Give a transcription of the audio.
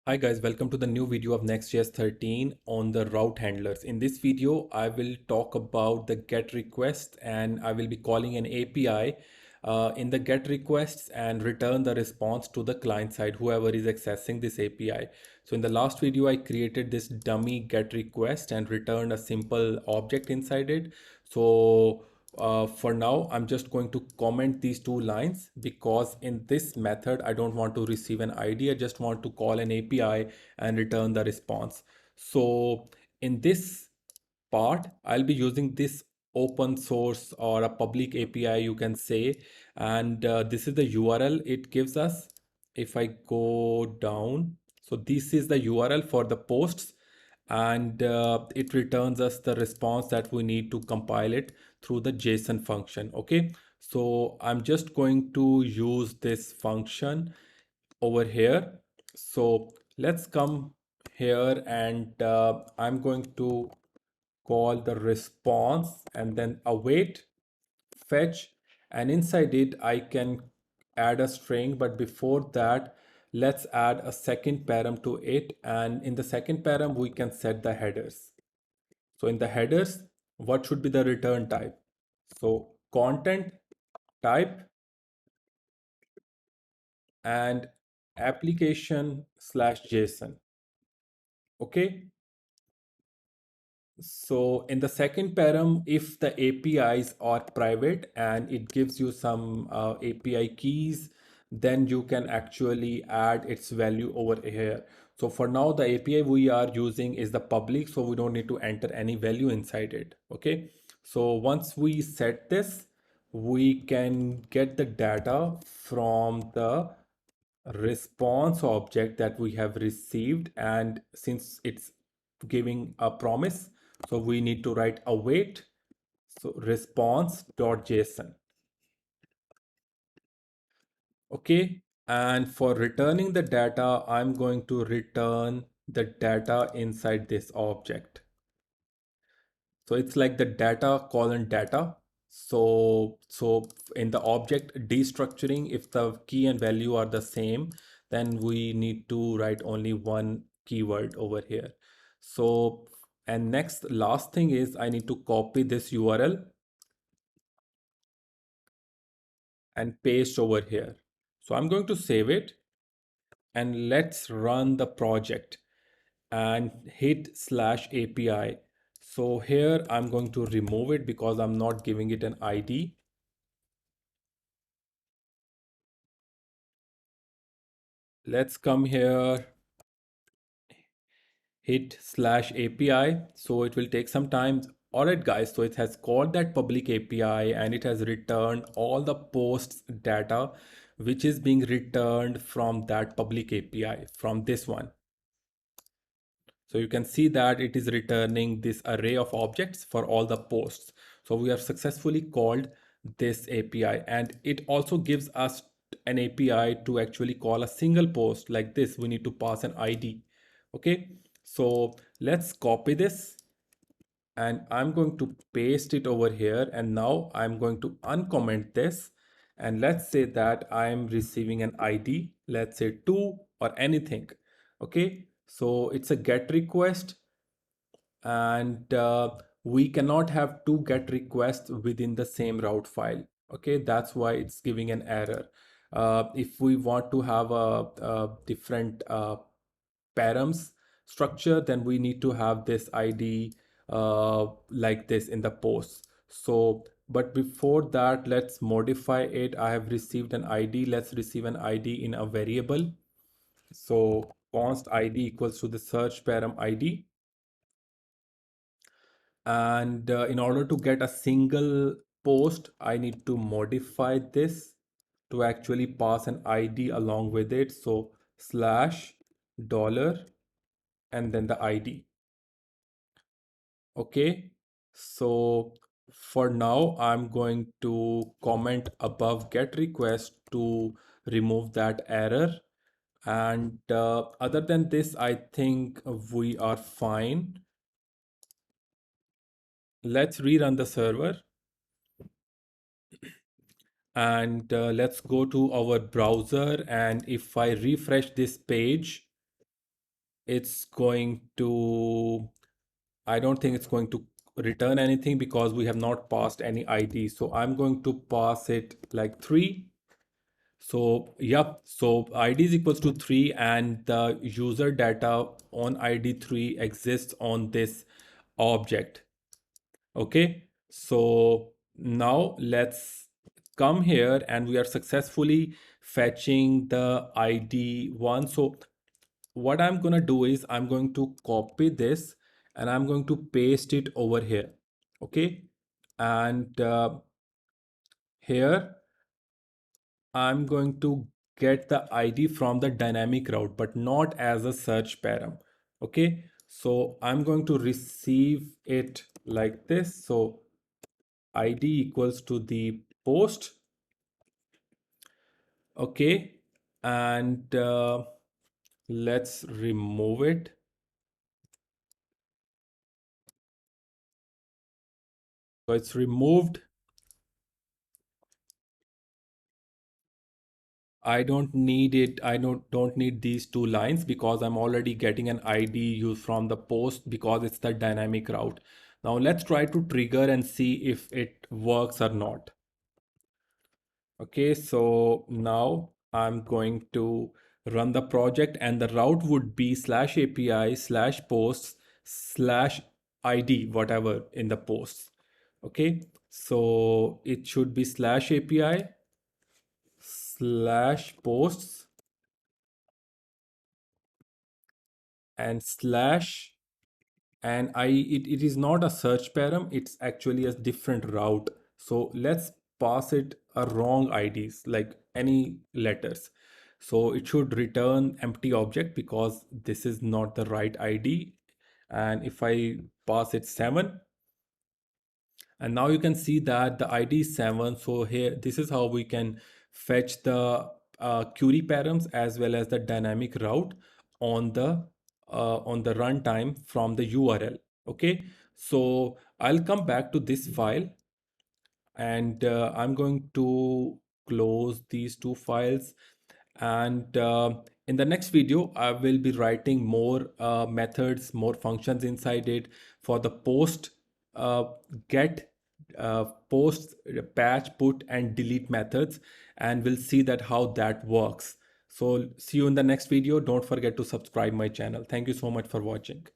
Hi guys, welcome to the new video of next.js 13 on the route handlers. In this video, I will talk about the GET request and I will be calling an API in the GET requests and return the response to the client side, whoever is accessing this API. So in the last video, I created this dummy GET request and returned a simple object inside it. So for now, I'm just going to comment these two lines because in this method, I don't want to receive an ID. I just want to call an API and return the response. So in this part, I'll be using this open source or a public API, you can say. And this is the URL it gives us. If I go down, so this is the URL for the posts and it returns us the response that we need to compile it through the JSON function. Okay, so I'm just going to use this function over here. So let's come here and I'm going to call the response and then await fetch, and inside it I can add a string, but before that let's add a second param to it, and in the second param we can set the headers. So in the headers, what should be the return type? So content type and application slash JSON. Okay. So in the second param, if the APIs are private and it gives you some API keys, then you can actually add its value over here. So for now, the API we are using is the public, so we don't need to enter any value inside it. Okay. So once we set this, we can get the data from the response object that we have received, and since it's giving a promise, so we need to write await, so response.json. Okay, and for returning the data, I'm going to return the data inside this object. So it's like the data colon data. So in the object destructuring, if the key and value are the same, then we need to write only one keyword over here. So, and next last thing is I need to copy this URL and paste over here. So I'm going to save it and let's run the project and hit slash API. So here I'm going to remove it because I'm not giving it an ID. Let's come here, hit slash API. So it will take some time. All right, guys. So it has called that public API and it has returned all the posts data, which is being returned from that public API from this one. So you can see that it is returning this array of objects for all the posts. So we have successfully called this API, and it also gives us an API to actually call a single post like this. We need to pass an ID. Okay, so let's copy this and I'm going to paste it over here. And now I'm going to uncomment this. And let's say that I'm receiving an ID, let's say 2 or anything. Okay, so it's a GET request and we cannot have two GET requests within the same route file. Okay, that's why it's giving an error. If we want to have a different params structure, then we need to have this ID like this in the post. So, but before that, let's modify it. I have received an ID. Let's receive an ID in a variable. So const ID equals to the search param ID. And in order to get a single post, I need to modify this to actually pass an ID along with it. So slash dollar and then the ID. Okay, so for now, I'm going to comment above get request to remove that error. And other than this, I think we are fine. Let's rerun the server and let's go to our browser. And if I refresh this page, it's going to, I don't think it's going to return anything because we have not passed any ID. So I'm going to pass it like 3. So, yep. So ID is equals to 3 and the user data on ID 3 exists on this object. Okay. So now let's come here and we are successfully fetching the ID 1. So what I'm going to do is I'm going to copy this and I'm going to paste it over here. Okay. And here I'm going to get the ID from the dynamic route, but not as a search param. Okay. So I'm going to receive it like this. So ID equals to the post. Okay. And let's remove it. So it's removed. I don't need it. I don't need these two lines because I'm already getting an ID used from the post because it's the dynamic route. Now let's try to trigger and see if it works or not. Okay, so now I'm going to run the project and the route would be slash API slash posts slash ID, whatever in the posts. Okay, so it should be slash API slash posts and slash, and it is not a search param, it's actually a different route. So let's pass it a wrong IDs like any letters. So it should return empty object because this is not the right ID. And if I pass it 7, and now you can see that the ID is 7. So here, this is how we can fetch the query params as well as the dynamic route on the runtime from the URL. Okay, so I'll come back to this file and I'm going to close these two files. And in the next video, I will be writing more methods, more functions inside it for the post, uh, get, post, patch, put, and delete methods, and we'll see that how that works. So see you in the next video. Don't forget to subscribe my channel. Thank you so much for watching.